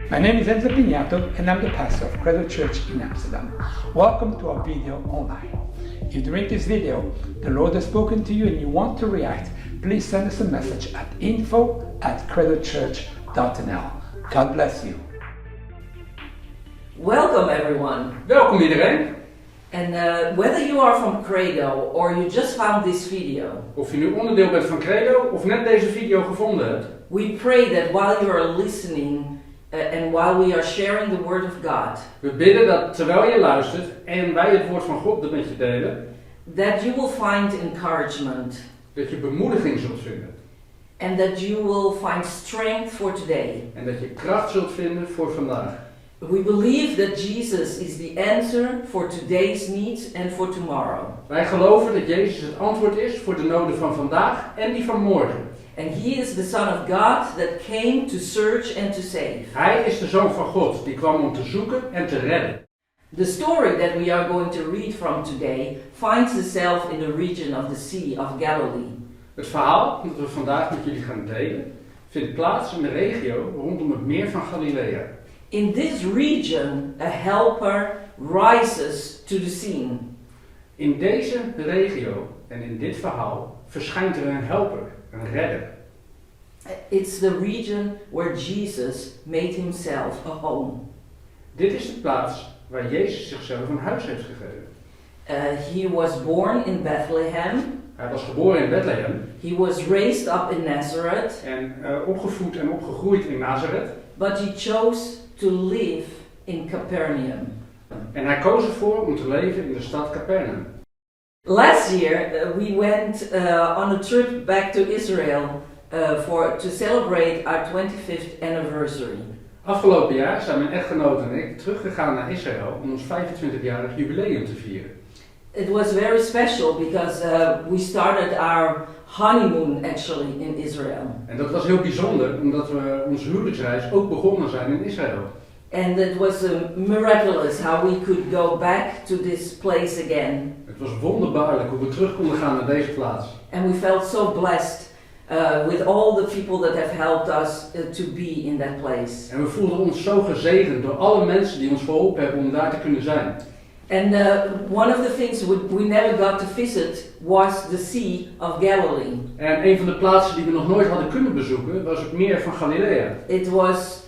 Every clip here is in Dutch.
My name is Sandy Pignato and I'm the pastor of Credo Church in Amsterdam. Welcome to our video online. If during this video the Lord has spoken to you and you want to react, please send us a message at info@credochurch.nl. God bless you. Welcome everyone. Welkom iedereen. And whether you are from Credo or you just found this video, Of je nu onderdeel bent van Credo of net deze video gevonden hebt. we pray that while you are listening and while we are sharing the Word of God, We bidden dat terwijl je luistert en wij het woord van God met je delen, that you will find encouragement dat je bemoediging zult vinden. and that you will find strength for today. En dat je kracht zult vinden voor vandaag. We believe that Jesus is the answer for today's needs and for tomorrow. Wij geloven dat Jezus het antwoord is voor de noden van vandaag en die van morgen. And He is the Son of God that came to search and to save. Hij is de Zoon van God die kwam om te zoeken en te redden. The story that we are going to read from today finds itself in the region of the Sea of Galilee. Het verhaal dat we vandaag met jullie gaan delen vindt plaats in de regio rondom het meer van Galilea. In this region, a helper rises to the scene. In deze regio en in dit verhaal verschijnt er een helper, een redder. It's the region where Jesus made himself a home. Dit is de plaats waar Jezus zichzelf een huis heeft gegeven. He was born in Bethlehem. Hij was geboren in Bethlehem He was raised up in Nazareth, en opgevoed en opgegroeid in Nazareth. but he chose to live in Capernaum. En hij koos ervoor om te leven in de stad Capernaum. Last year, we went on a trip back to Israel to celebrate our 25th anniversary. Afgelopen jaar zijn mijn echtgenoot en ik teruggegaan naar Israël om ons 25-jarig jubileum te vieren. It was very special because we started our honeymoon actually in Israel. En dat was heel bijzonder omdat we onze huwelijksreis ook begonnen zijn in Israël. And it was miraculous how we could go back to this place again. Het was wonderbaarlijk hoe we terug konden gaan naar deze plaats. And we felt so blessed with all the people that have helped us to be in that place. En we voelden ons zo gezegend door alle mensen die ons geholpen hebben om daar te kunnen zijn. And one of the things we never got to visit was the Sea of Galilee. En een van de plaatsen die we nog nooit hadden kunnen bezoeken was het meer van Galilea. It was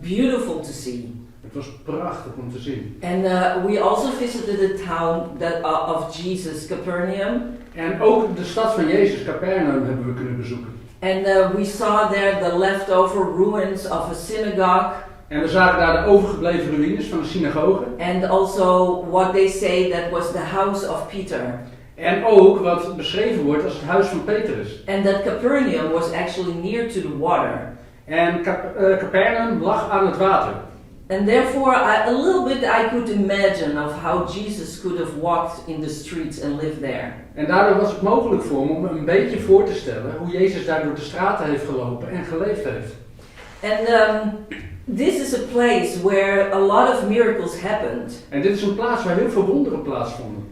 beautiful to see. Het was prachtig om te zien. And we also visited the town of Jesus, Capernaum. En ook de stad van Jezus, Capernaum, hebben we kunnen bezoeken. And we saw there the leftover ruins of a synagogue. En we zagen daar de overgebleven ruïnes van de synagoge. And also what they say that was the house of Peter. En ook wat beschreven wordt als het huis van Petrus. And that Capernaum was actually near to the water. En Capernaum lag aan het water. And therefore, a little bit I could imagine of how Jesus could have walked in the streets and lived there. En daardoor was het mogelijk voor me om een beetje voor te stellen hoe Jezus daar door de straten heeft gelopen en geleefd heeft. And this is a place where a lot of miracles happened. En dit is een plaats waar heel veel wonderen plaatsvonden.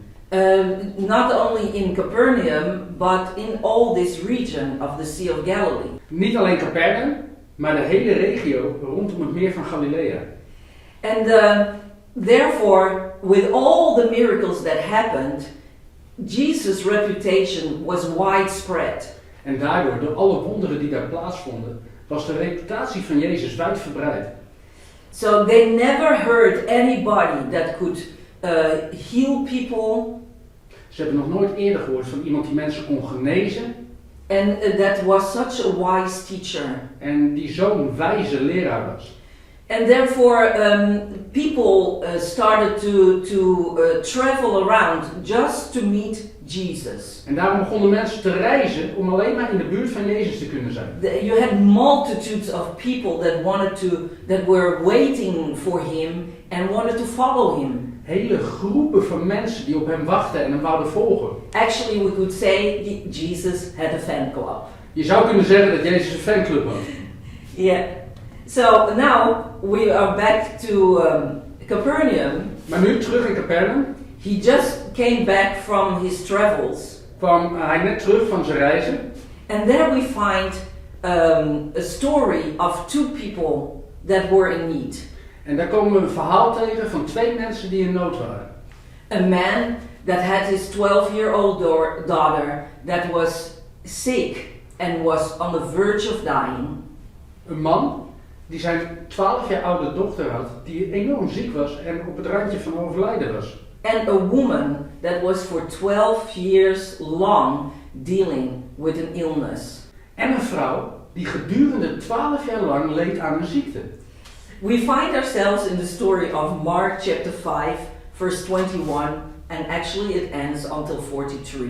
Not only in Capernaum, but in all this region of the Sea of Galilee. Niet alleen Capernaum, maar de hele regio rondom het meer van Galilea. And therefore, with all the miracles that happened, Jesus' reputation was widespread. En daardoor, door alle wonderen die daar plaatsvonden, was de reputatie van Jezus wijdverbreid. So they never heard anybody that could heal people. Ze hebben nog nooit eerder gehoord van iemand die mensen kon genezen. And that was such a wise teacher. En die zo'n wijze leraar was. And therefore, people started to travel around just to meet Jesus. En daarom begonnen mensen te reizen om alleen maar in de buurt van Jezus te kunnen zijn. You had multitudes of people that were waiting for him and wanted to follow him. Hele groepen van mensen die op hem wachten en hem wouden volgen. Actually, we could say Jesus had a fan club. Je zou kunnen zeggen dat Jezus een fanclub had. Yeah. So now we are back to Capernaum. Maar nu terug in Capernaum. He just came back from his travels. Kwam hij net terug van zijn reizen. And there we find a story of two people that were in need. En daar komen we een verhaal tegen van 2 mensen die in nood waren. A man that had his 12-year-old daughter that was sick and was on the verge of dying. Een man die zijn 12 jaar oude dochter had, die enorm ziek was en op het randje van overlijden was. And a woman that was for 12 years long dealing with an illness. En een vrouw die gedurende 12 jaar lang leed aan een ziekte. We find ourselves in the story of Mark chapter 5, verse 21, and actually it ends until 43.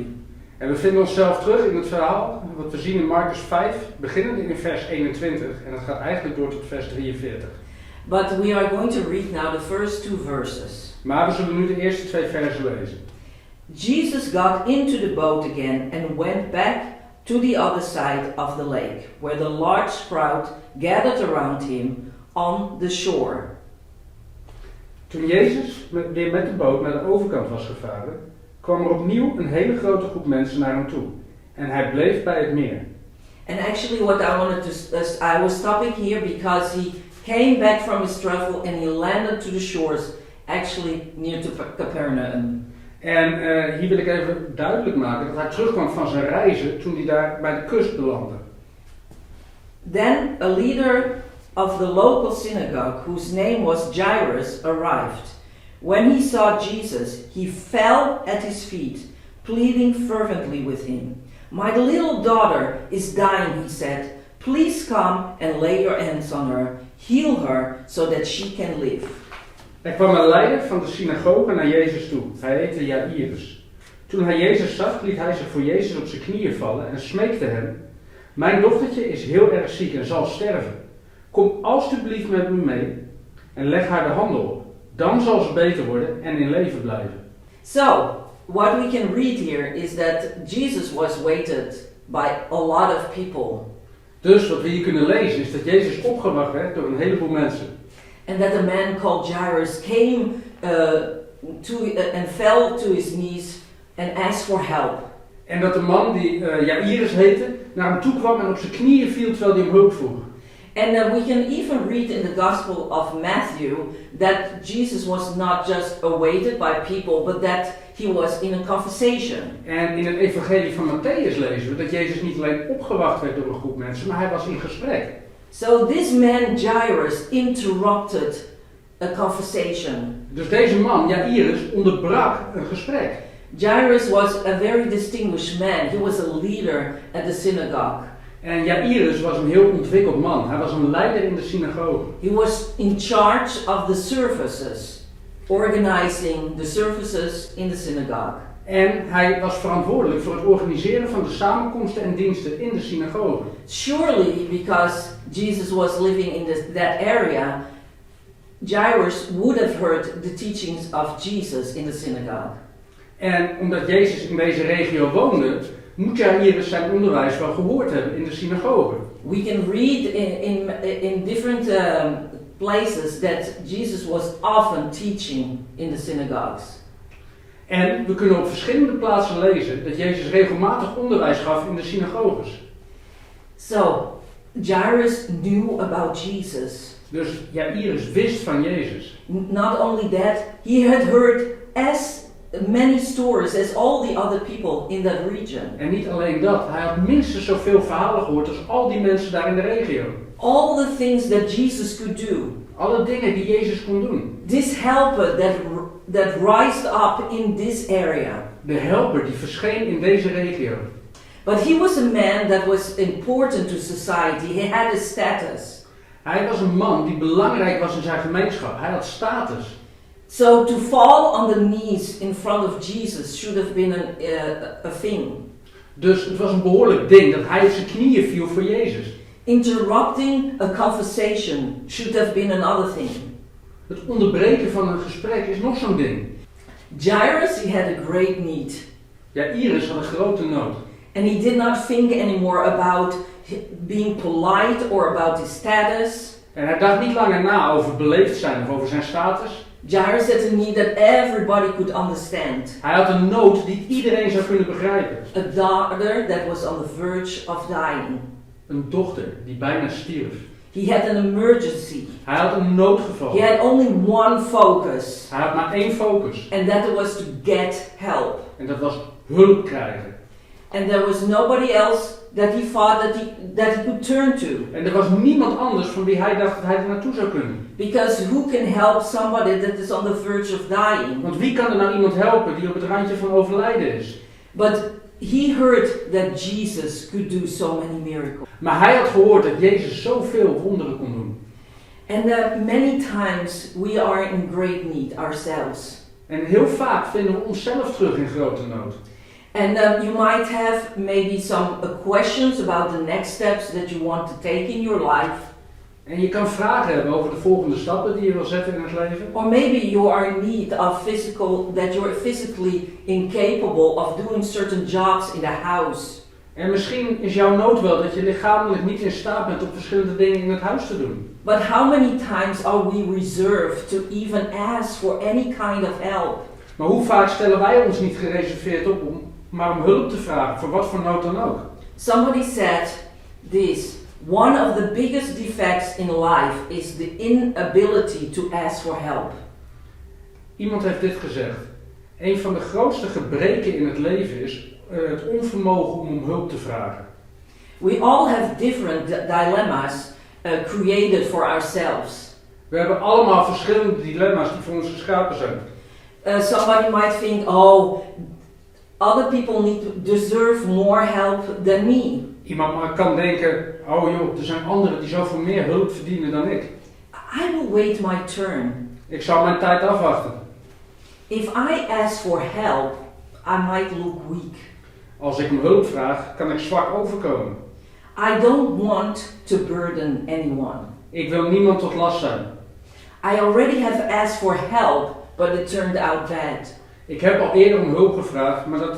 En we vinden onszelf terug in het verhaal wat we zien in Marcus 5, beginnend in vers 21 en dat gaat eigenlijk door tot vers 43. But we are going to read now the first 2 verses. Maar we zullen nu de eerste 2 versen lezen. Jesus got into the boat again and went back to the other side of the lake, where the large crowd gathered around him on the shore. Toen Jezus weer met de boot naar de overkant was gevaren, kwam er opnieuw een hele grote groep mensen naar hem toe. En hij bleef bij het meer. And actually what I wanted to, I was stopping here because he came back from his travel and he landed to the shores, actually near to Capernaum. En hier wil ik even duidelijk maken dat hij terugkwam van zijn reizen toen hij daar bij de kust belandde. Then a leader of the local synagogue, whose name was Jairus, arrived. When he saw Jesus, he fell at his feet, pleading fervently with him. My little daughter is dying, he said. Please come and lay your hands on her, heal her, so that she can live. Er kwam een leider van de synagoge naar Jezus toe. Hij heette Jairus. Toen hij Jezus zag, liet hij zich voor Jezus op zijn knieën vallen en smeekte hem: Mijn dochtertje is heel erg ziek en zal sterven. Kom alstublieft met me mee en leg haar de handen op. Dan zal ze beter worden en in leven blijven. So, what we can read here is that Jesus was waited by a lot of people. Dus wat we hier kunnen lezen is dat Jezus opgewacht werd door een heleboel mensen. And that a man called Jairus came and fell to his knees and asked for help. En dat de man die Jairus heette naar hem toe kwam en op zijn knieën viel terwijl hij om hulp vroeg. And we can even read in the Gospel of Matthew that Jesus was not just awaited by people, but that he was in a conversation. En in het evangelie van Matthäus lezen we dat Jezus niet alleen opgewacht werd door een groep mensen, maar hij was in gesprek. So this man Jairus interrupted a conversation. Dus deze man, Jairus, onderbrak een gesprek. Jairus was a very distinguished man. He was a leader at the synagogue. En Jairus was een heel ontwikkeld man. Hij was een leider in de synagoge. He was in charge of the services, organizing the services in the synagogue. En hij was verantwoordelijk voor het organiseren van de samenkomsten en diensten in de synagoge. Surely, because Jesus was living in that area, Jairus would have heard the teachings of Jesus in the synagogue. En omdat Jezus in deze regio woonde, moet Jairus zijn onderwijs wel gehoord hebben in de synagoge. We can read in different places that Jesus was often teaching in the synagogues. En we kunnen op verschillende plaatsen lezen dat Jezus regelmatig onderwijs gaf in de synagoges. So, Jairus knew about Jesus. Dus Jairus wist van Jezus. Not only that, he had heard as many stories as all the other people in that region. En niet alleen dat, hij had minstens zoveel verhalen gehoord als al die mensen daar in de regio. All the things that Jesus could do. Alle dingen die Jezus kon doen. This helper that rised up in this area. De helper die verscheen in deze regio. But he was a man that was important to society. He had a status. Hij was een man die belangrijk was in zijn gemeenschap. Hij had status. So to fall on the knees in front of Jesus should have been a thing. Dus het was een behoorlijk ding dat hij op zijn knieën viel voor Jezus. Interrupting a conversation should have been another thing. Het onderbreken van een gesprek is nog zo'n ding. Jairus, he had a great need. Jairus had een grote nood. And he did not think anymore about being polite or about his status. En hij dacht niet langer na over beleefd zijn of over zijn status. Jairus had a need that everybody could understand. Hij had een nood die iedereen zou kunnen begrijpen. A daughter that was on the verge of dying. Een dochter die bijna stierf. He had an emergency. Hij had een noodgeval. He had only one focus. Hij had maar één focus. And that was to get help. En dat was hulp krijgen. And there was nobody else that he thought that he could turn to. En er was niemand anders van wie hij dacht dat hij er naartoe zou kunnen. Because who can help somebody that is on the verge of dying? Want wie kan er nou iemand helpen die op het randje van overlijden is? But he heard that Jesus could do so many miracles. Maar hij had gehoord dat Jezus zoveel wonderen kon doen. And many times we are in great need ourselves. En heel vaak vinden we onszelf terug in grote nood. And you might have maybe some questions about the next steps that you want to take in your life. En je kan vragen hebben over de volgende stappen die je wil zetten in het leven. Or maybe you are in need of that you're physically incapable of doing certain jobs in the house. En misschien is jouw nood wel dat je lichamelijk niet in staat bent om verschillende dingen in het huis te doen. But how many times are we reserved to even ask for any kind of help? Maar hoe vaak stellen wij ons niet gereserveerd op om hulp te vragen, voor wat voor nood dan ook? Somebody said this: one of the biggest defects in life is the inability to ask for help. Iemand heeft dit gezegd. Een van de grootste gebreken in het leven is het onvermogen om hulp te vragen. We all have different dilemmas created for ourselves. We hebben allemaal verschillende dilemma's die voor ons geschapen zijn. Somebody might think, oh, other people deserve more help than me. Iemand kan denken, oh joh, er zijn anderen die zoveel meer hulp verdienen dan ik. I will wait my turn. Ik zal mijn tijd afwachten. If I ask for help, I might look weak. Als ik om hulp vraag, kan ik zwak overkomen. I don't want to burden anyone. Ik wil niemand tot last zijn. I already have asked for help, but it turned out bad. Ik heb al eerder om hulp gevraagd, maar dat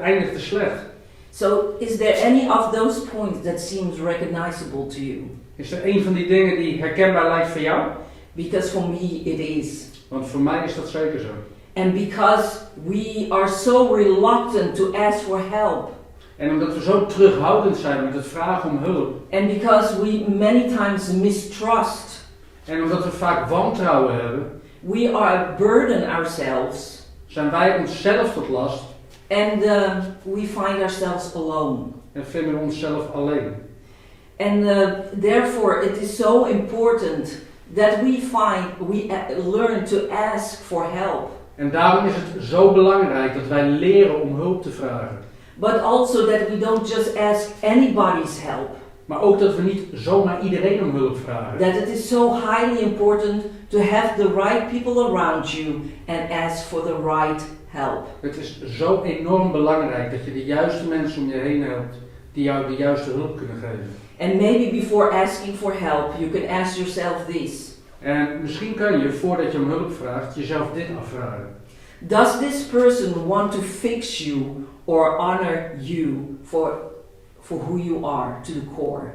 eindigde slecht. So, is there any of those points that seems recognizable to you? Is er een van die dingen die herkenbaar lijkt voor jou? Because for me it is. Want voor mij is dat zeker zo. And because we are so reluctant to ask for help. En omdat we zo terughoudend zijn met het vragen om hulp. And because we many times mistrust. En omdat we vaak wantrouwen hebben. We are burden ourselves. Zijn wij onszelf tot last. And we find ourselves alone. En vinden we onszelf alleen. And therefore it is so important that we learn to ask for help. En daarom is het zo belangrijk dat wij leren om hulp te vragen. But also that we don't just ask anybody's help. Maar ook dat we niet zomaar iedereen om hulp vragen. That it is so highly important to have the right people around you and ask for the right help. Het is zo enorm belangrijk dat je de juiste mensen om je heen hebt die jou de juiste hulp kunnen geven. And maybe before asking for help, you can ask yourself this. En misschien kan je, voordat je om hulp vraagt, jezelf dit afvragen. Does this person want to fix you or honor you for who you are to the core?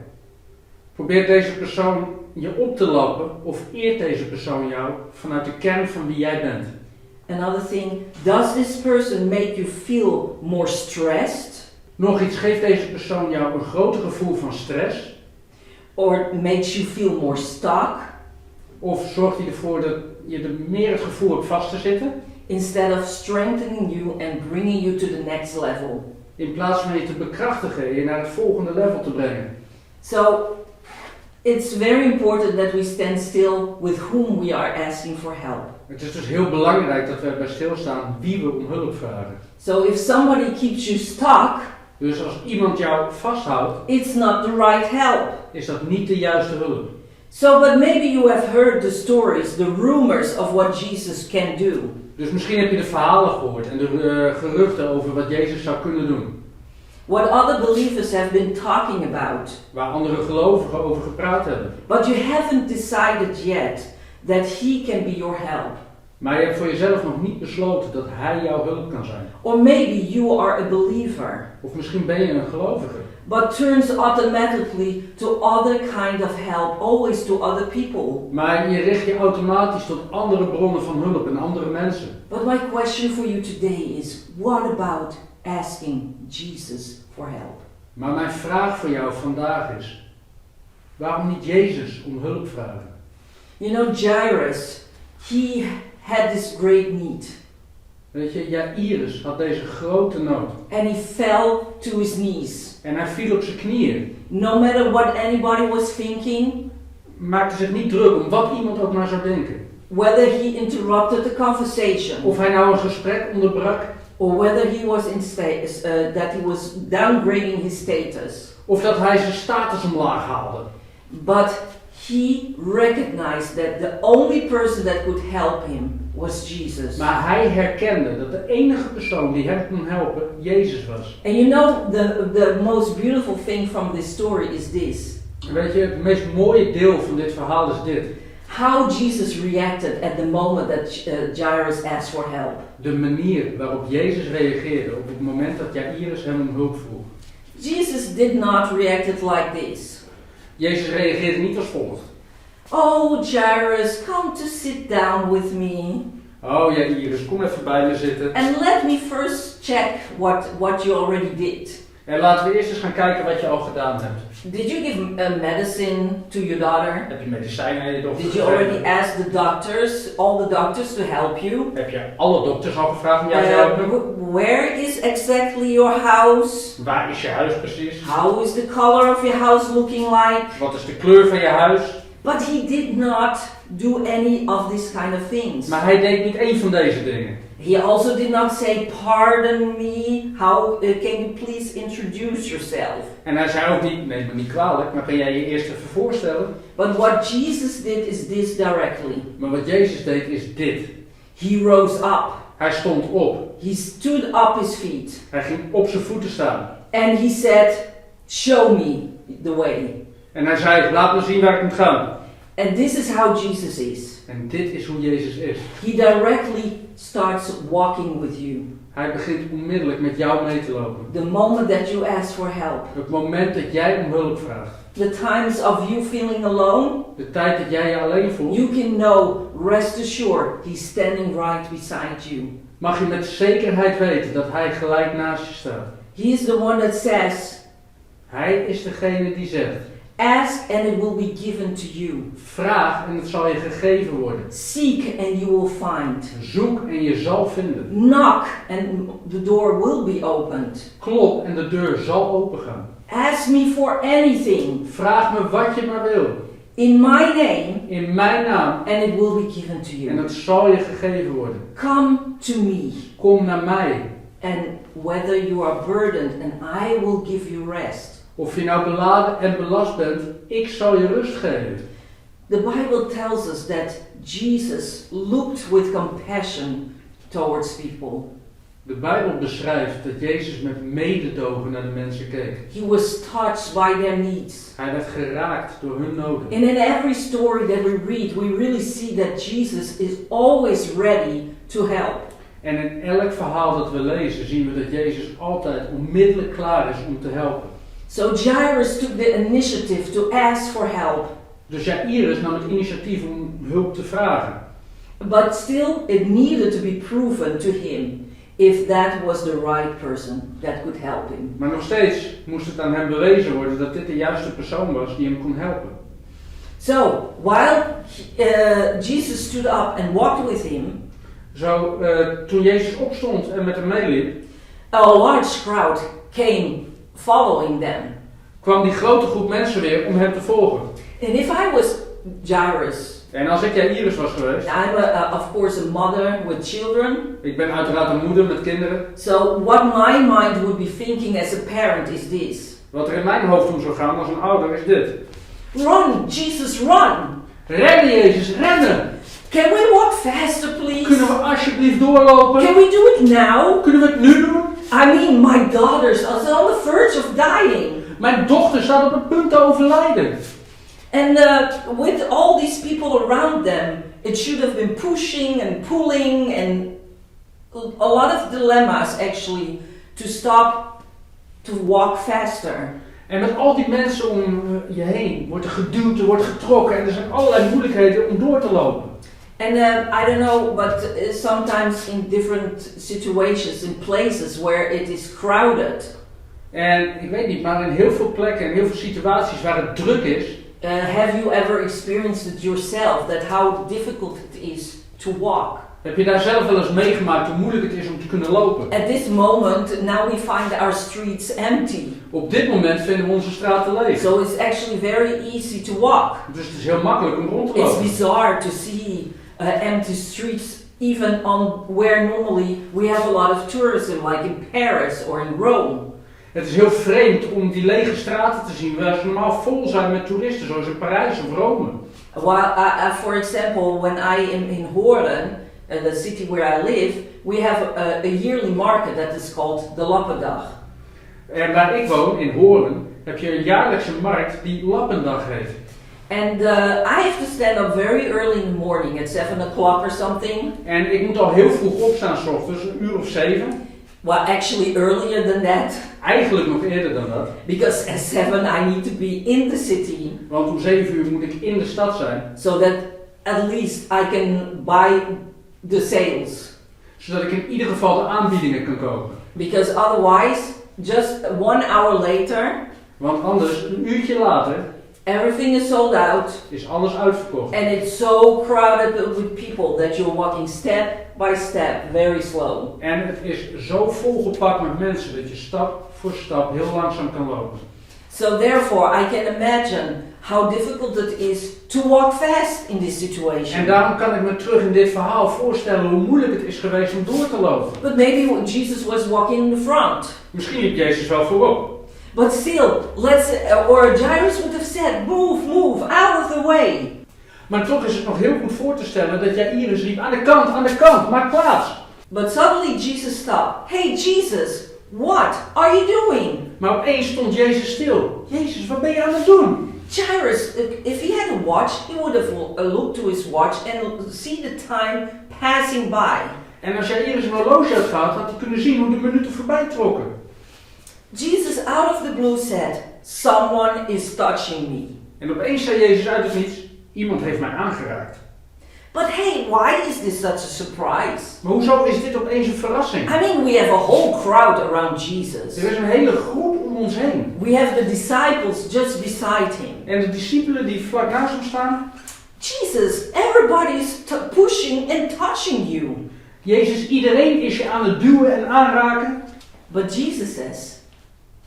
Probeert deze persoon je op te lappen of eert deze persoon jou vanuit de kern van wie jij bent? Another thing, does this person make you feel more stressed? Nog iets, geeft deze persoon jou een groter gevoel van stress? Or makes you feel more stuck? Of zorgt hij ervoor dat je er meer het gevoel hebt vast te zitten? Instead of strengthening you and bringing you to the next level. In plaats van je te bekrachtigen en je naar het volgende level te brengen. So, it's very important that we stand still with whom we are asking for help. Het is dus heel belangrijk dat we erbij stilstaan wie we om hulp vragen. So if somebody keeps you stuck, dus als iemand jou vasthoudt, it's not the right help. Is dat niet de juiste hulp. So, but maybe you have heard the stories, the rumors of what Jesus can do. Dus misschien heb je de verhalen gehoord en de geruchten over wat Jezus zou kunnen doen. What other believers have been talking about. Waar andere gelovigen over gepraat hebben. But you haven't decided yet that he can be your help. Maar je hebt voor jezelf nog niet besloten dat hij jouw hulp kan zijn. Or maybe you are a believer. Of misschien ben je een gelovige. But turns automatically to other kind of help, always to other people. Maar je richt je automatisch tot andere bronnen van hulp en andere mensen. But my question for you today is, what about asking Jesus for help? Maar mijn vraag voor jou vandaag is, Waarom niet Jezus om hulp vragen? You know, Jairus, he had this great need. Weet je, Jairus had deze grote nood. And he fell to his knees. En hij viel op zijn knieën. No matter what anybody was thinking, Maakte zich niet druk om wat iemand ook maar zou denken. whether he interrupted the conversation, Of hij nou een gesprek onderbrak. or whether he was that he was downgrading his status. Of dat hij zijn status omlaag haalde. But he recognized that the only person that could help him was Jesus. Maar hij herkende dat de enige persoon die hem kon helpen, Jezus was. And you know, the most beautiful thing from this story is this. Weet je, het meest mooie deel van dit verhaal is dit. How Jesus reacted at the moment that Jairus asked for help. De manier waarop Jezus reageerde op het moment dat Jairus hem om hulp vroeg. Jesus did not react like this. Jezus reageerde niet als volgt. Oh, Jairus, come to sit down with me. Oh Jairus, kom even bij me zitten. And let me first check what you already did. En laten we eerst eens gaan kijken wat je al gedaan hebt. Did you give medicine to your daughter? Heb je medicijnen aan je dochter Did you gegeven? already ask the doctors, all the doctors to help you? Heb je alle dokters al gevraagd om jou te helpen? Where is exactly your house? Waar is je huis precies? How is the color of your house looking like? Wat is de kleur van je huis? But he did not do any of these kind of things. Maar hij deed niet één van deze dingen. He also did not say, pardon me, how can you please introduce yourself? En hij zei ook niet, neem me niet kwalijk, maar kan jij je eerst even voorstellen? But what Jesus did is this directly. Maar wat Jezus deed is dit. He rose up. Hij stond op. He stood up his feet. Hij ging op zijn voeten staan. And he said, show me the way. En hij zei, laat me zien waar ik moet gaan. And this is how Jesus is. En dit is hoe Jezus is. He directly starts walking with you. Hij begint onmiddellijk met jou mee te lopen. The moment that you ask for help. Het moment dat jij om hulp vraagt. The times of you feeling alone. De tijd dat jij je alleen voelt. You can know, rest assured, he's standing right beside you. Mag je met zekerheid weten dat hij gelijk naast je staat. He is the one that says, Hij is degene die zegt. ask and it will be given to you. Vraag en het zal je gegeven worden. Seek and you will find. Zoek en je zal vinden. Knock and the door will be opened. Klop en de deur zal opengaan. Ask me for anything Vraag me wat je maar wil. in my name In mijn naam. and it will be given to En you. het zal je gegeven worden. Come to me, Kom naar mij. and whether you are burdened and I will give you rest. Of je nou beladen en belast bent, ik zal je rust geven. The Bible tells us that Jesus looked with compassion towards people. De Bijbel beschrijft dat Jezus met mededogen naar de mensen keek. He was touched by their needs. Hij werd geraakt door hun noden. And in every story that we read, we really see that Jesus is always ready to help. En in elk verhaal dat we lezen zien we dat Jezus altijd onmiddellijk klaar is om te helpen. So Jairus took the initiative to ask for help. Dus Jairus nam het initiatief om hulp te vragen. But still, it needed to be proven to him if that was the right person that could help him. Maar nog steeds moest het aan hem bewezen worden dat dit de juiste persoon was die hem kon helpen. So, while Jesus stood up and walked with him, Zo, toen Jezus opstond en met hem meeliep, a large crowd came following them. kwam die grote groep mensen weer om hem te volgen. And if I was Jairus, En als ik Jairus was geweest, I'm of course a mother with children. ik ben uiteraard een moeder met kinderen. So what my mind would be thinking as a parent is this. Wat er in mijn hoofd om zou gaan als een ouder is dit. Run, Jesus, run! Rennen Jezus, rennen! Can we walk faster, please? Kunnen we alsjeblieft doorlopen? Can we do it now? Kunnen we het nu doen? I mean, my daughters are on the verge of dying. Mijn dochter staat op het punt te overlijden. And with all these people around them, it should have been pushing and pulling and a lot of dilemmas actually to stop, to walk faster. En met al die mensen om je heen wordt er geduwd, er wordt getrokken en er zijn allerlei moeilijkheden om door te lopen. And I don't know, but sometimes in different situations, in places where it is crowded. En ik weet niet, maar in heel veel plekken en heel veel situaties waar het druk is. Have you ever experienced it yourself, that how difficult it is to walk? Heb je daar zelf wel eens meegemaakt hoe moeilijk het is om te kunnen lopen? At this moment, now we find our streets empty. Op dit moment vinden we onze straten leeg. So it's actually very easy to walk. Dus het is heel makkelijk om rond te It's lopen. bizarre to see empty streets, even on where normally we have a lot of tourism, like in Paris or in Rome. Het is heel vreemd om die lege straten te zien waar ze normaal vol zijn met toeristen, zoals in Parijs of Rome. While, for example, when I am in Hoorn, the city where I live, we have a yearly market that is called de Lappendag. En waar ik woon, in Hoorn, heb je een jaarlijkse markt die Lappendag heet. And I have to stand up very early in the morning, at 7 o'clock or something. En ik moet al heel vroeg opstaan, 's ochtends, 7:00. Well, actually earlier than that. Eigenlijk nog eerder dan dat. Because at 7 I need to be in the city. Want om 7:00 moet ik in de stad zijn. So that at least I can buy the sales. Zodat ik in ieder geval de aanbiedingen kan kopen. Because otherwise, just 1 hour later. Want anders, een uurtje later, everything is sold out. Is alles uitverkocht. And it's so crowded with people that you're walking step by step, very slow. En het is zo volgepakt met mensen dat je stap voor stap heel langzaam kan lopen. So therefore, I can imagine how difficult it is to walk fast in this situation. En daarom kan ik me terug in dit verhaal voorstellen hoe moeilijk het is geweest om door te lopen. But maybe Jesus was walking in the front. Misschien liep Jezus wel voorop. But still, or Jairus would have said, move, out of the way. Maar toch is het nog heel goed voor te stellen dat Jairus riep, aan de kant, maak plaats. But suddenly Jesus stopped. Hey Jesus, what are you doing? Maar opeens stond Jezus stil. Jezus, wat ben je aan het doen? Jairus, if he had a watch, he would have looked to his watch and see the time passing by. En als Jairus een horloge had gehad, had hij kunnen zien hoe de minuten voorbij trokken. Jesus out of the blue said, someone is touching me. En opeens zei Jezus uit het niets, iemand heeft mij aangeraakt. But hey, why is this such a surprise? Maar hoezo is dit opeens een verrassing? I mean, we have a whole crowd around Jesus. Er is een hele groep om ons heen. We have the disciples just beside him. En de discipelen die vlak naast hem staan. Jesus, everybody is pushing and touching you. Jezus, iedereen is je aan het duwen en aanraken. But Jesus says,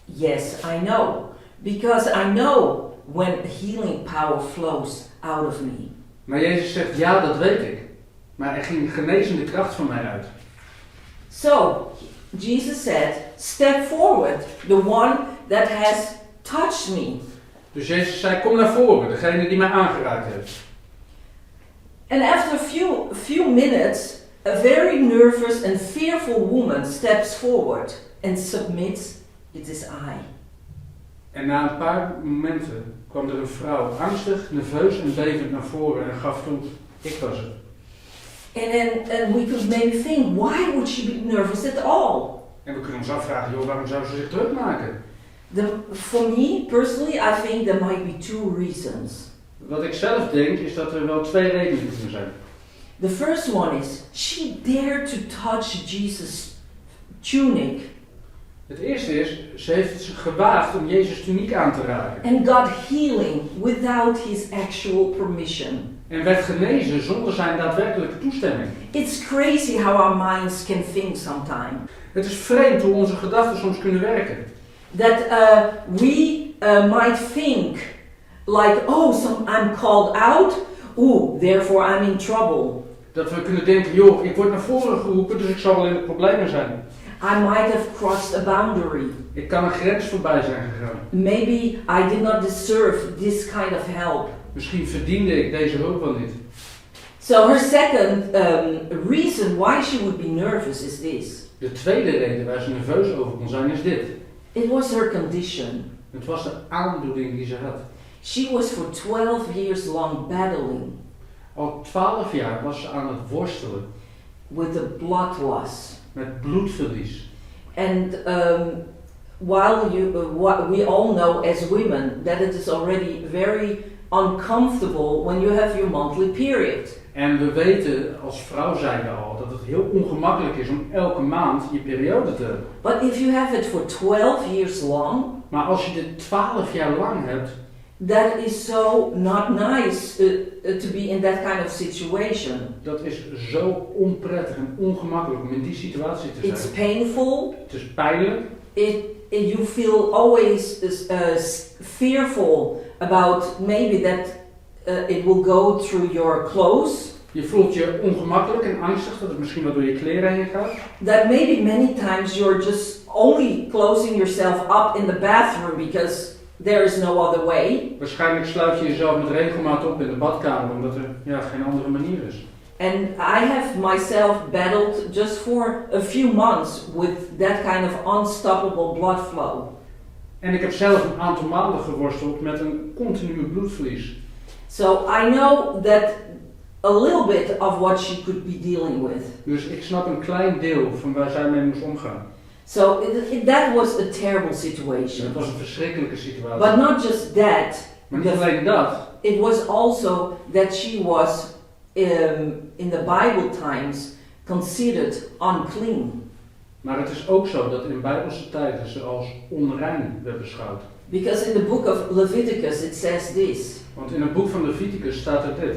yes, I know. Because I know when healing power flows out of me. Maar Jezus zegt, ja, dat weet ik. Maar er ging genezende kracht van mij uit. So, Jesus said, step forward, the one that has touched me. Dus Jezus zei, kom naar voren, degene die mij aangeraakt heeft. And after a few minutes, a very nervous and fearful woman steps forward and submits, it is I. En na een paar momenten kwam er een vrouw, angstig, nerveus en bevend naar voren en gaf toe, ik was het. And we could maybe think, why would she be nervous at all? En we kunnen ons afvragen, joh, waarom zou ze zich druk maken? For me, personally, I think there might be 2 reasons. Wat ik zelf denk, is dat er wel 2 redenen kunnen zijn. The first one is, she dared to touch Jesus' tunic. Het eerste is, ze heeft zich gewaagd om Jezus' tuniek aan te raken. And got healing without his actual permission. En werd genezen zonder zijn daadwerkelijke toestemming. It's crazy how our minds can think sometimes. Het is vreemd hoe onze gedachten soms kunnen werken. That we might think like, I'm called out, therefore I'm in trouble. Dat we kunnen denken, joh, ik word naar voren geroepen, dus ik zal wel in de problemen zijn. I might have crossed a boundary. Ik kan een grens voorbij zijn gegaan. Maybe I did not deserve this kind of help. Misschien verdiende ik deze hulp wel niet. So her second reason why she would be nervous is this. De tweede reden waar ze nerveus over kon zijn is dit. It was her condition. Het was de aandoening die ze had. She was for 12 years long battling. Al 12 jaar was ze aan het worstelen. With the bloodlust. Met bloedverlies. And we all know as women that it is already very uncomfortable when you have your monthly period. En we weten als vrouw zijnde al dat het heel ongemakkelijk is om elke maand je periode te hebben. But if you have it for 12 years long, maar als je dit 12 jaar lang hebt, that is so not nice to be in that kind of situation. Dat is zo onprettig en ongemakkelijk om in die situatie te zijn. It's painful. Het is pijnlijk. You feel always fearful about maybe that it will go through your clothes. Je voelt je ongemakkelijk en angstig dat het misschien wel door je kleren heen gaat. That maybe many times you're just only closing yourself up in the bathroom because there is no other way. Waarschijnlijk sluit je jezelf met regelmaat op in de badkamer omdat er geen andere manier is. And I have myself battled just for a few months with that kind of unstoppable blood flow. En ik heb zelf een aantal maanden geworsteld met een continue bloedverlies. So I know that a little bit of what she could be dealing with. Dus ik snap een klein deel van waar zij mee moest omgaan. So that was a terrible situation. Het was een verschrikkelijke situatie. But not just that. Maar niet alleen dat. It was also that she was in the Bible times considered unclean. Maar het is ook zo dat in Bijbelse tijden ze als onrein werd beschouwd. Because in the book of Leviticus it says this. Want in het boek van Leviticus staat er dit.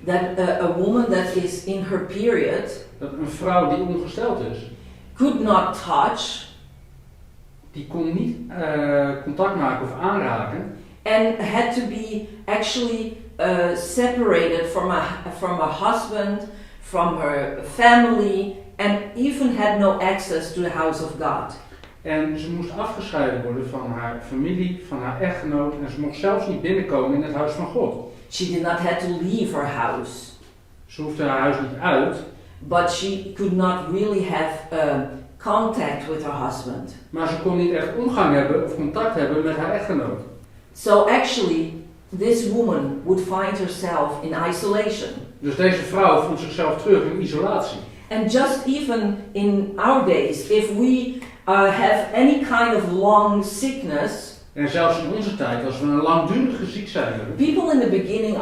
That a woman that is in her period. Dat een vrouw die ongesteld is. Could not touch. Die kon niet contact maken of aanraken. And had to be actually separated from her husband, from her family, and even had no access to the house of God. En ze moest afgescheiden worden van haar familie, van haar echtgenoot, en ze mocht zelfs niet binnenkomen in het huis van God. She did not have to leave her house. Ze hoefde haar huis niet uit. But she could not really have contact with her husband. Maar ze kon niet echt omgang hebben of contact hebben met haar echtgenoot. So actually, this woman would find herself in isolation. Dus deze vrouw vond zichzelf terug in isolatie. And just even in our days, if we have any kind of long sickness. En zelfs in onze tijd, als we een langdurige ziek zijn. People in the beginning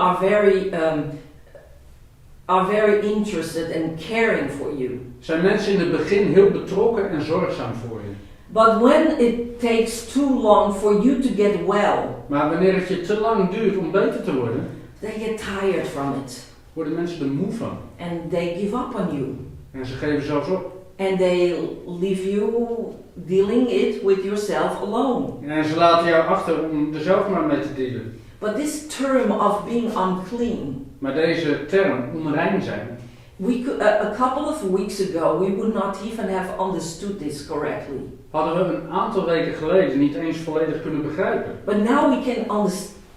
are very interested in caring for you. Zijn mensen in het begin heel betrokken en zorgzaam voor je. But when it takes too long for you to get well. Maar wanneer het je te lang duurt om beter te worden. They get tired from it. Worden mensen er moe van. And they give up on you. En ze geven zelfs op. And they leave you dealing it with yourself alone. En ze laten jou achter om er zelf maar mee te dealen. But this term of being unclean. Maar deze term, onrein zijn. A couple of weeks ago, we would not even have understood this correctly. Hadden we een aantal weken geleden niet eens volledig kunnen begrijpen. But now we can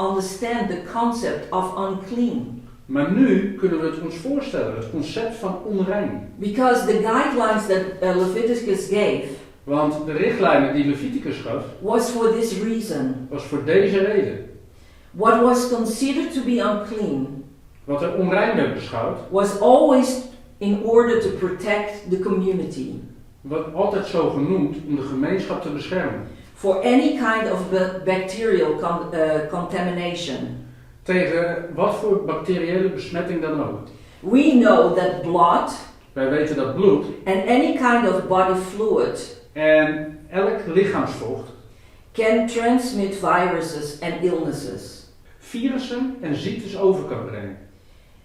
understand the concept of unclean. Maar nu kunnen we het ons voorstellen, het concept van onrein. Because the guidelines that Leviticus gave. Want de richtlijnen die Leviticus gaf. Was for this reason. Was voor deze reden. What was considered to be unclean. Wat er onrein werd beschouwd. Was always in order to protect the community. Wordt altijd zo genoemd om de gemeenschap te beschermen. For any kind of bacterial contamination. Tegen wat voor bacteriële besmetting dan ook. We know that blood. Wij weten dat bloed. And any kind of body fluid. En elk lichaamsvocht. Can transmit viruses and illnesses. Virussen en ziektes over kan brengen.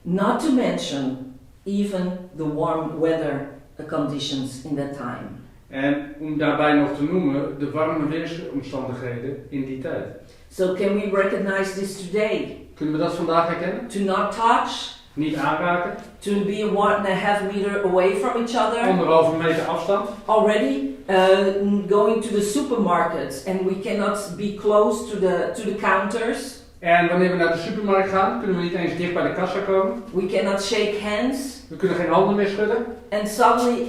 Not to mention even the warm weather conditions in that time. En om daarbij nog te noemen de warme weersomstandigheden in die tijd. So can we recognize this today? Kunnen we dat vandaag herkennen? To not touch. Niet aanraken. To be 1.5 meter away from each other. 1,5 meter afstand. Already going to the supermarkets and we cannot be close to the counters. En wanneer we naar de supermarkt gaan, kunnen we niet eens dicht bij de kassa komen. We cannot shake hands. We kunnen geen handen meer schudden. And suddenly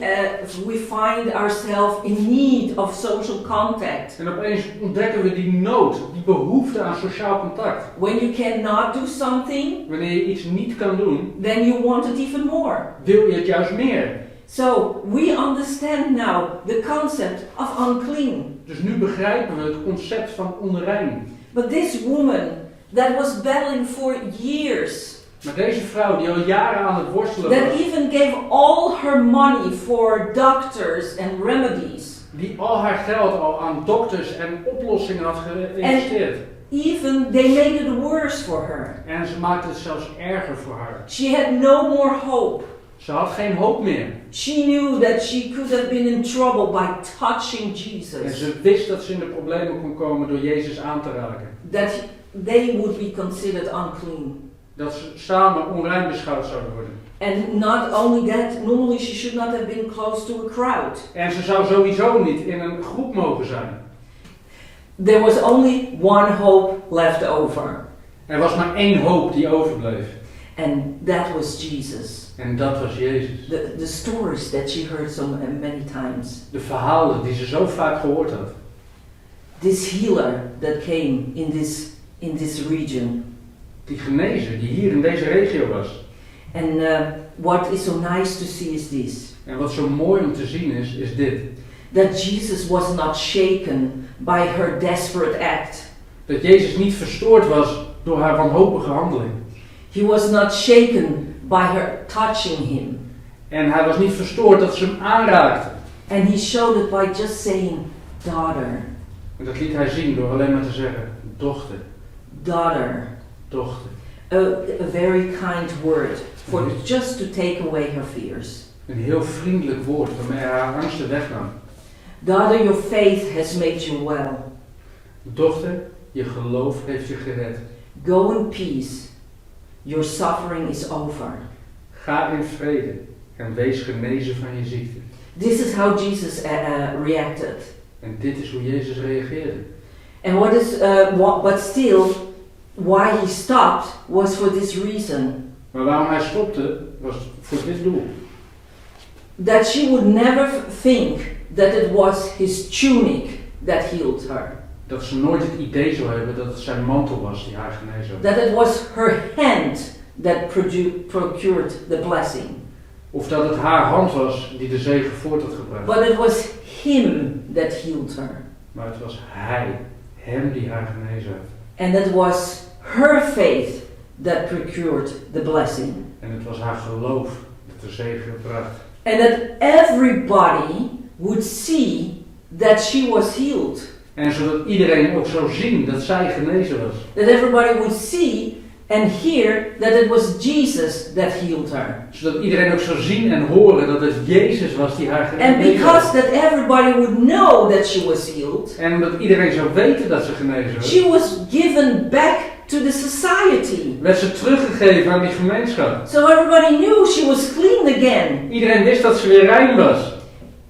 we find ourselves in need of social contact. En opeens ontdekken we die nood, die behoefte aan sociaal contact. When you cannot do something, wanneer je iets niet kan doen, then you want it even more. Wil je het juist meer. So we understand now the concept of unclean. Dus nu begrijpen we het concept van onrein. But this woman that was battling for years. Maar deze vrouw die al jaren aan het worstelen that was. Even gave all her money for doctors and remedies. Die al haar geld al aan dokters en oplossingen had geïnvesteerd. even they made it worse for her. En ze maakten het zelfs erger voor haar. She had no more hope. Ze had geen hoop meer. She knew that she could have been in trouble by touching En Jesus. ze wist dat ze in de problemen kon komen door Jezus aan te raken. That they would be considered unclean. Dat ze samen onrein beschouwd zouden worden. And not only that, normally she should not have been close to a crowd. En ze zou sowieso niet in een groep mogen zijn. There was only one hope left over. Er was maar één hoop die overbleef. And that was Jesus. En dat was Jezus. The stories that she heard so many times. De verhalen die ze zo vaak gehoord had. This healer that came in this region. Die genezer die hier in deze regio was. And what is so nice to see is this. En wat zo mooi om te zien is dit. That Jesus was not shaken by her desperate act. Dat Jezus niet verstoord was door haar wanhopige handeling. He was not shaken by her touching him. En hij was niet verstoord dat ze hem aanraakte. And he showed it by just saying, daughter. En dat liet hij zien door alleen maar te zeggen, dochter, Daughter. dochter. A very kind word for just to take away her fears. Een heel vriendelijk woord waarmee hij haar angsten wegnam. Daughter, your faith has made you well. Dochter, je geloof heeft je gered. Go in peace. Your suffering is over. Ga in vrede en wees genezen van je ziekte. This is how Jesus reacted. En dit is hoe Jezus reageerde. And but still, why he stopped was for this reason. Maar waarom hij stopte, was voor dit doel. That she would never think that it was his tunic that healed her. Dat ze nooit het idee zou hebben dat het zijn mantel was die haar genezen had. That it was her hand that procured the blessing. Of dat het haar hand was die de zegen voort had gebracht. But it was him that healed her. Maar het was hij, hem die haar genezen had. And it was her faith that procured the blessing. En het was haar geloof dat de zegen bracht. And that everybody would see that she was healed. En zodat iedereen ook zou zien dat zij genezen was. That everybody would see and hear that it was Jesus that healed her. Zodat iedereen ook zou zien en horen dat het Jezus was die haar genezen And had. because that everybody would know that she was healed. En omdat iedereen zou weten dat ze genezen was. She was given back to the society. Werd ze teruggegeven aan die gemeenschap. So everybody knew she was clean again. Iedereen wist dat ze weer rein was.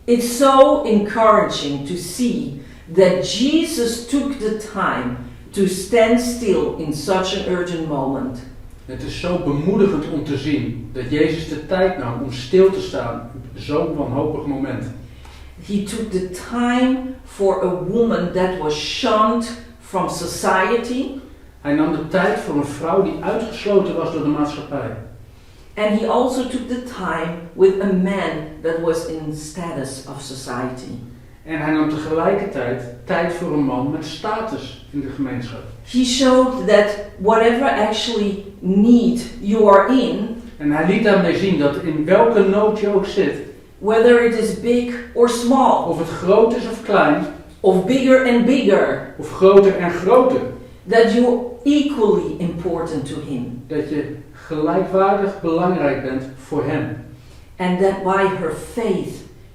It's so encouraging to see that Jesus took the time to stand still in such an urgent moment. Het is zo bemoedigend om te zien dat Jezus de tijd nam om stil te staan op zo'n wanhopig moment. He took the time for a woman that was shunned from society. Hij nam de tijd voor een vrouw die uitgesloten was door de maatschappij. And he also took the time with a man that was in status of society. En hij nam tegelijkertijd tijd voor een man met status in de gemeenschap. He showed that whatever actually need you are in, En hij liet daarmee zien dat in welke nood je ook zit, whether it is big or small, of het groot is of klein, of bigger and bigger, of groter en groter, that you're equally important to him. dat je gelijkwaardig belangrijk bent voor hem. And that by her faith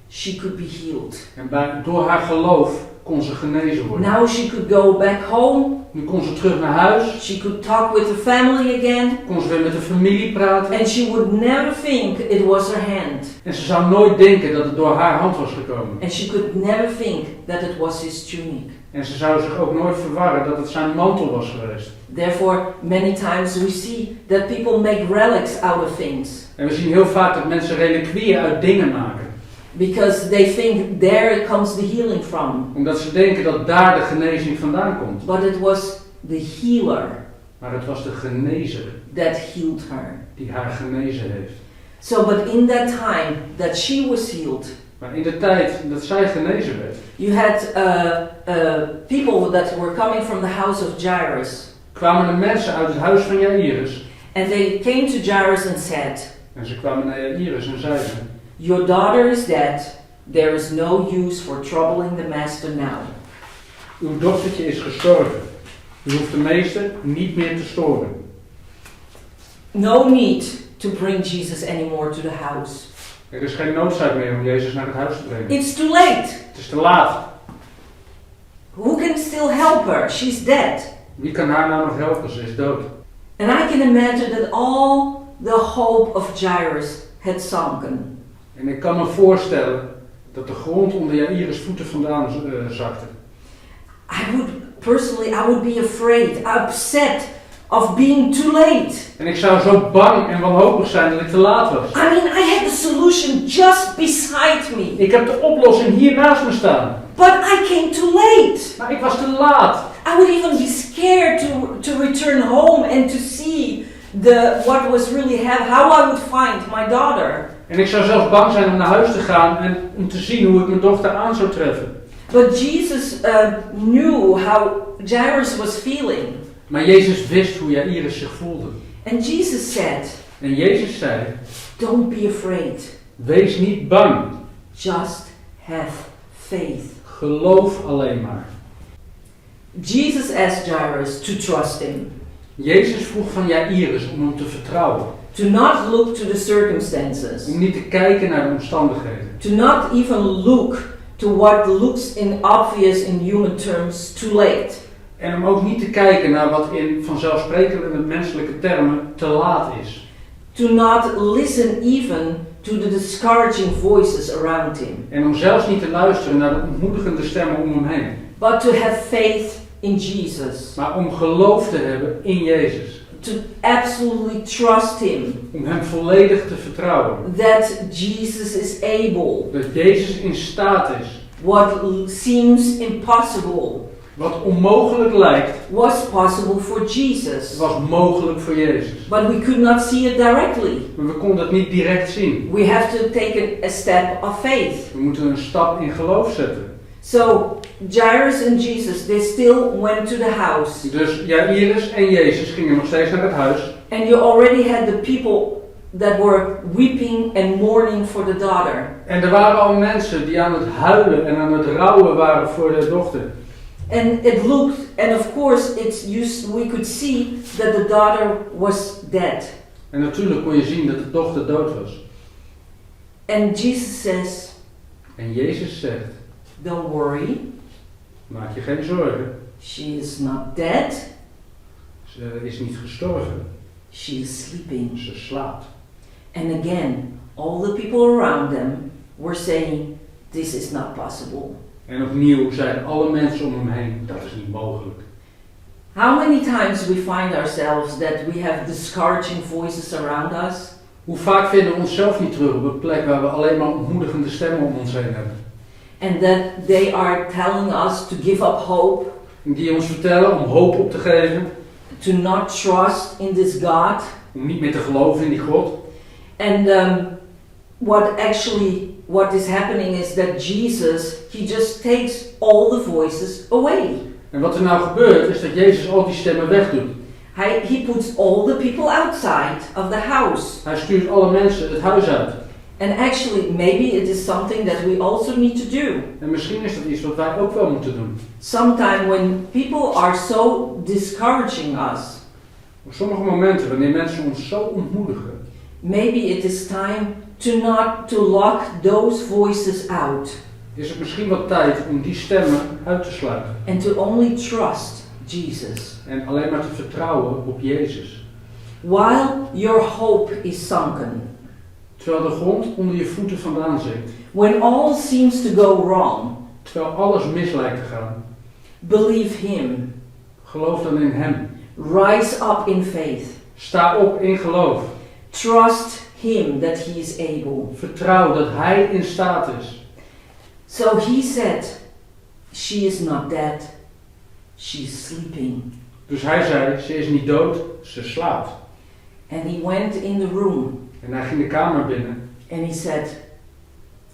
she could be healed. En door haar geloof kon ze genezen worden. Now she could go back home. Nu kon ze terug naar huis. She could talk with her family again. Kon ze weer met de familie praten. And she would never think it was her hand. En ze zou nooit denken dat het door haar hand was gekomen. And she could never think that it was his tunic. En ze zou zich ook nooit verwarren dat het zijn mantel was geweest. Therefore, many times we see that people make relics out of things. En we zien heel vaak dat mensen reliquieën uit dingen maken. Because they think there comes the healing from. Omdat ze denken dat daar de genezing vandaan komt. But it was the healer Maar het was de genezer that healed her. die haar genezen heeft. So, but in that time that she was healed, Maar in de tijd dat zij genezen werd, you had people that were coming from the house of Jairus. kwamen er mensen uit het huis van Jairus. And they came to Jairus and said, En ze kwamen naar Jairus en zeiden: your daughter is dead. There is no use for troubling the master now. uw dochtertje is gestorven. U hoeft de meester niet meer te storen. No need to bring Jesus anymore to the house. Er is geen noodzaak meer om Jezus naar het huis te brengen. It's too late. Het is te laat. Who can still help her? She's dead. Wie kan haar nou nog helpen? Ze is dood. And I can imagine that all the hope of Jairus had sunken. En ik kan me voorstellen dat de grond onder Jairus' voeten vandaan zakte. I would be afraid, upset of being too late. En ik zou zo bang en wanhopig zijn dat ik te laat was. I mean, I had the solution just beside me. Ik heb de oplossing hier naast me staan. But I came too late. Maar ik was te laat. I would even be scared to return home and to see what was really how I would find my daughter. En ik zou zelfs bang zijn om naar huis te gaan en om te zien hoe ik mijn dochter aan zou treffen. But Jesus knew how Jairus was feeling. Maar Jezus wist hoe Jairus zich voelde. And Jesus said, En Jezus zei, don't be afraid. wees niet bang. Just have faith. Geloof alleen maar. Jesus asked Jairus to trust him. Jezus vroeg van Jairus om hem te vertrouwen. To not look to the circumstances. Om niet te kijken naar de omstandigheden. To not even look to what looks obvious in human terms too late. En om ook niet te kijken naar wat in vanzelfsprekende menselijke termen te laat is. To not listen even to the discouraging voices around him. En om zelfs niet te luisteren naar de ontmoedigende stemmen om hem heen. But to have faith in Jesus. Maar om geloof te hebben in Jezus. To absolutely trust him. Om hem volledig te vertrouwen. That Jesus is able. Dat Jezus in staat is. What seems impossible. Wat onmogelijk lijkt. Was possible for Jesus. Was mogelijk voor Jezus. But we could not see it directly. Maar we konden het niet direct zien. We have to take a step of faith. We moeten een stap in geloof zetten. So Jairus and Jesus, they still went to the house. Dus Jairus en Jezus gingen nog steeds naar het huis. And you already had the people that were weeping and mourning for the daughter. En er waren al mensen die aan het huilen en aan het rouwen waren voor de dochter. And it looked, and of course we could see that the daughter was dead. En natuurlijk kon je zien dat de dochter dood was. And Jesus says, en Jezus zegt, don't worry. Maak je geen zorgen. She is not dead. Ze is niet gestorven. She is sleeping. Ze slaapt. And again, all the people around them were saying, this is not possible. En opnieuw zeiden alle mensen om hem heen, dat is niet mogelijk. How many times we find ourselves that we have discouraging voices around us? Hoe vaak vinden we onszelf niet terug op een plek waar we alleen maar ontmoedigende stemmen om ons heen hebben? And that they are telling us to give up hope. Die ons vertellen om hoop op te geven. To not trust in this God. Om niet meer te geloven in die God. And what is happening is that Jesus, he just takes all the voices away. En wat er nou gebeurt is dat Jezus al die stemmen wegdoet. He puts all the people outside of the house. Hij stuurt alle mensen het huis uit. And actually, maybe it is something that we also need to do. En misschien is dat iets wat wij ook wel moeten doen. Sometime when people are so discouraging us. Op sommige momenten, wanneer mensen ons zo ontmoedigen. Maybe it is time to lock those voices out. Is het misschien wel tijd om die stemmen uit te sluiten. And to only trust Jesus. En alleen maar te vertrouwen op Jezus. While your hope is sunken. Terwijl de grond onder je voeten vandaan zinkt. When all seems to go wrong. Terwijl alles mis lijkt te gaan. Believe him. Geloof dan in hem. Rise up in faith. Sta op in geloof. Trust him that he is able. Vertrouw dat hij in staat is. So he said, she is not dead. She is sleeping. Dus hij zei, ze is niet dood, ze slaapt. And he went in the room. En hij ging de kamer binnen. And he said,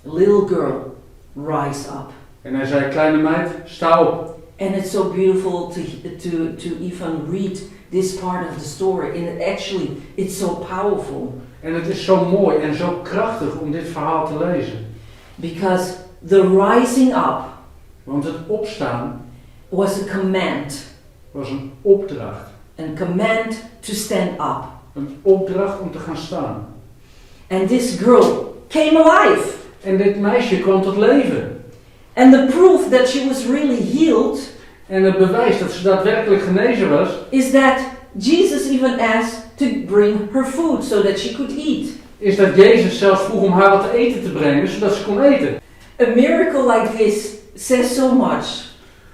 little girl, rise up. En hij zei, kleine meid, sta op. And it's so beautiful to even read this part of the story. And actually, it's so powerful. En het is zo mooi en zo krachtig om dit verhaal te lezen. Because the rising up Want het opstaan was a command was een opdracht. and command to stand up. Een opdracht om te gaan staan. And this girl came alive. En dit meisje kwam tot leven. And the proof that she was really healed En het bewijs dat ze daadwerkelijk genezen was, is that Jesus even asked to bring her food so that she could eat. is dat Jezus zelfs vroeg om haar wat te eten te brengen, zodat ze kon eten. A miracle like this says so much.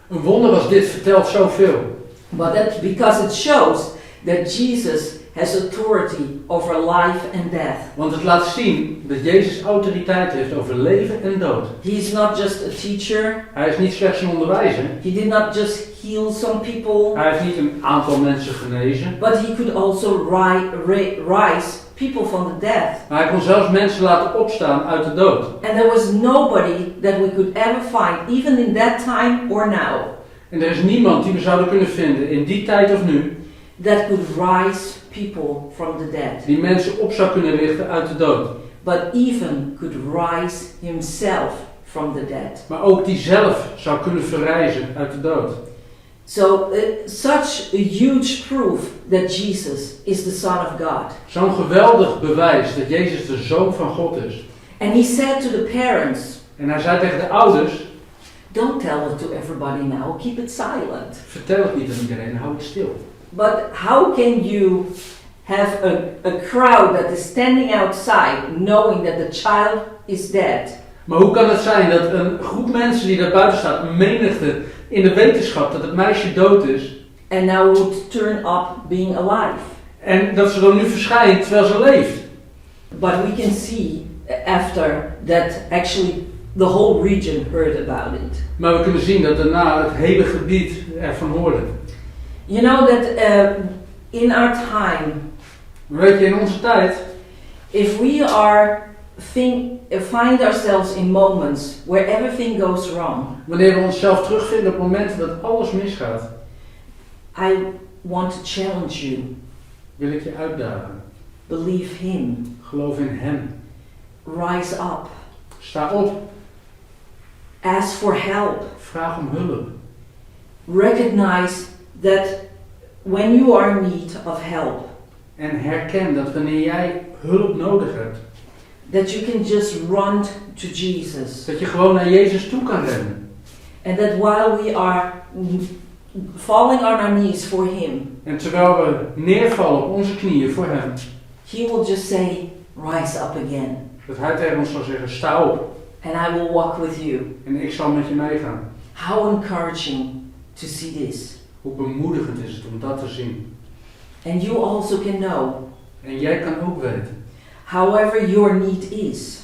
Een wonder als dit vertelt zoveel. But that's because it shows that Jesus has authority over life and death. Want het laat zien dat Jezus autoriteit heeft over leven en dood. He is not just a teacher. Hij is niet slechts een onderwijzer. He did not just heal some people. Hij heeft niet een aantal mensen genezen. But he could also rise people from the dead. Maar hij kon zelfs mensen laten opstaan uit de dood. And there was nobody that we could ever find, even in that time or now, En er is niemand die we zouden kunnen vinden in die tijd of nu, that could rise people from the dead. die mensen op zou kunnen richten uit de dood. But even could rise himself from the dead. Maar ook die zelf zou kunnen verrijzen uit de dood. So, such a huge proof that Jesus is the Son of God. Zo'n geweldig bewijs dat Jezus de Zoon van God is. And he said to the parents, En hij zei tegen de ouders, don't tell it to everybody now, keep it silent. vertel het niet aan iedereen, hou het stil. But how can you have a crowd that is standing outside knowing that the child is dead? Maar hoe kan het zijn dat een groep mensen die daar buiten staat, een menigte in de wetenschap dat het meisje dood is, And now would turn up being alive? en dat ze dan nu verschijnt terwijl ze leeft? But we can see after that actually the whole region heard about it. Maar we kunnen zien dat daarna het hele gebied ervan hoorde. You know that in our time, Maar weet je, in onze tijd, if we are find ourselves in moments where everything goes wrong, wanneer we onszelf terugvinden op momenten dat alles misgaat, I want to challenge you. wil ik je uitdagen. Believe Him. Geloof in Hem. Rise up. Sta op. Ask for help. Vraag om hulp. Recognize that when you are in need of help, En herken dat wanneer jij hulp nodig hebt, that you can just run to Jesus. dat je gewoon naar Jezus toe kan rennen. And that while we are falling on our knees for Him, En terwijl we neervallen op onze knieën voor Hem, He will just say, rise up again. dat Hij tegen ons zal zeggen, sta op. And I will walk with you. En ik zal met je meegaan. How encouraging to see this. Hoe bemoedigend is het om dat te zien. And you also can know, En jij kan ook weten, however your need is,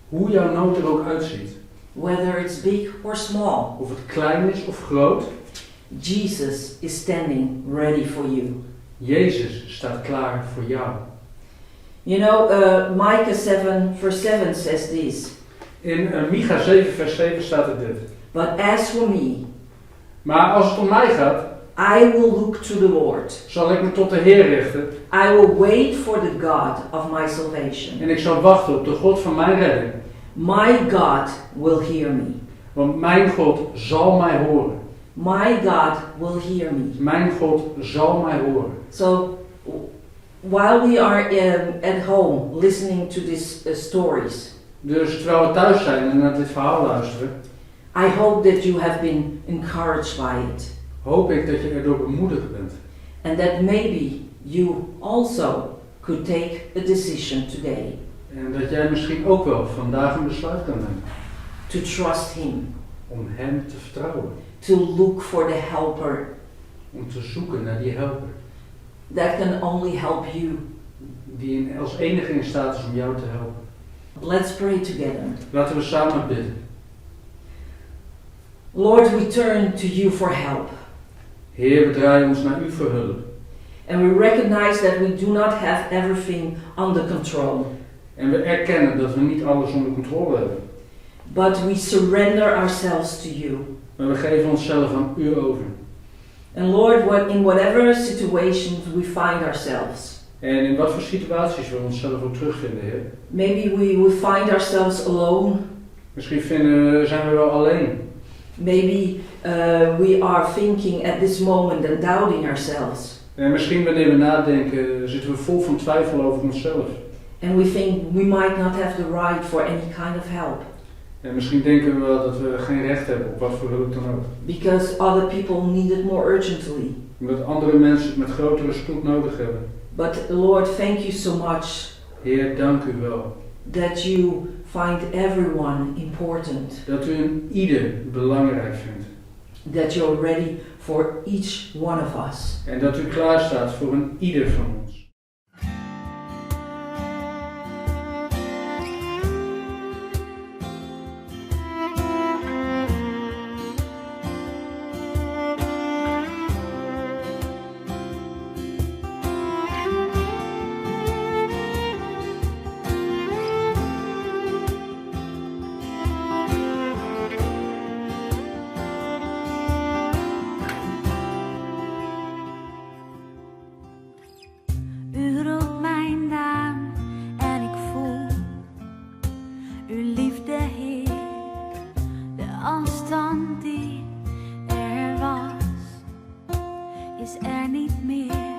hoe jouw nood er ook uitziet. whether it's big or small, Of het klein is of groot, Jesus is standing ready for you. Jezus staat klaar voor jou. You know, Micah 7 verse 7 says this, In Micha 7 vers 7 staat er dit. but as for me, Maar als het om mij gaat, I will look to the Lord. zal ik me tot de Heer richten. I will wait for the God of my salvation. En ik zal wachten op de God van mijn redding. My God will hear me. Want mijn God zal mij horen. My God will hear me. Mijn God zal mij horen. So, while we are at home listening to these stories, Dus terwijl we thuis zijn en naar dit verhaal luisteren, I hope that you have been encouraged by it. hoop ik dat je erdoor bemoedigd bent. And that maybe you also could take a decision today En dat jij misschien ook wel vandaag een besluit kan nemen. to trust Him, Om Hem te vertrouwen. to look for the helper Om te zoeken naar die helper. that can only help you. Die als enige in staat is om jou te helpen. Let's pray together. Laten we samen bidden. Lord, we turn to you for help. Heer, we draaien ons naar u voor hulp. And we recognize that we do not have everything under control. En we erkennen dat we niet alles onder controle hebben. But we surrender ourselves to you. Maar we geven onszelf aan u over. And Lord, in whatever situations we find ourselves, En in wat voor situaties we onszelf ook terugvinden, Heer. maybe we will find ourselves alone. Misschien zijn we wel alleen. Maybe we are thinking at this moment and doubting ourselves. En misschien wanneer we nadenken, zitten we vol van twijfel over onszelf. And we think we might not have the right for any kind of help. En misschien denken we wel dat we geen recht hebben op wat voor hulp dan ook. Because other people need it more urgently. Omdat andere mensen het met grotere spoed nodig hebben. But Lord, thank you so much. Heer, dank u wel. That you find everyone important. Dat u een ieder belangrijk vindt. That you're ready for each one of us. En dat u klaar staat voor een ieder van ons. U roept mijn naam en ik voel uw liefde, Heer. De afstand die er was, is er niet meer.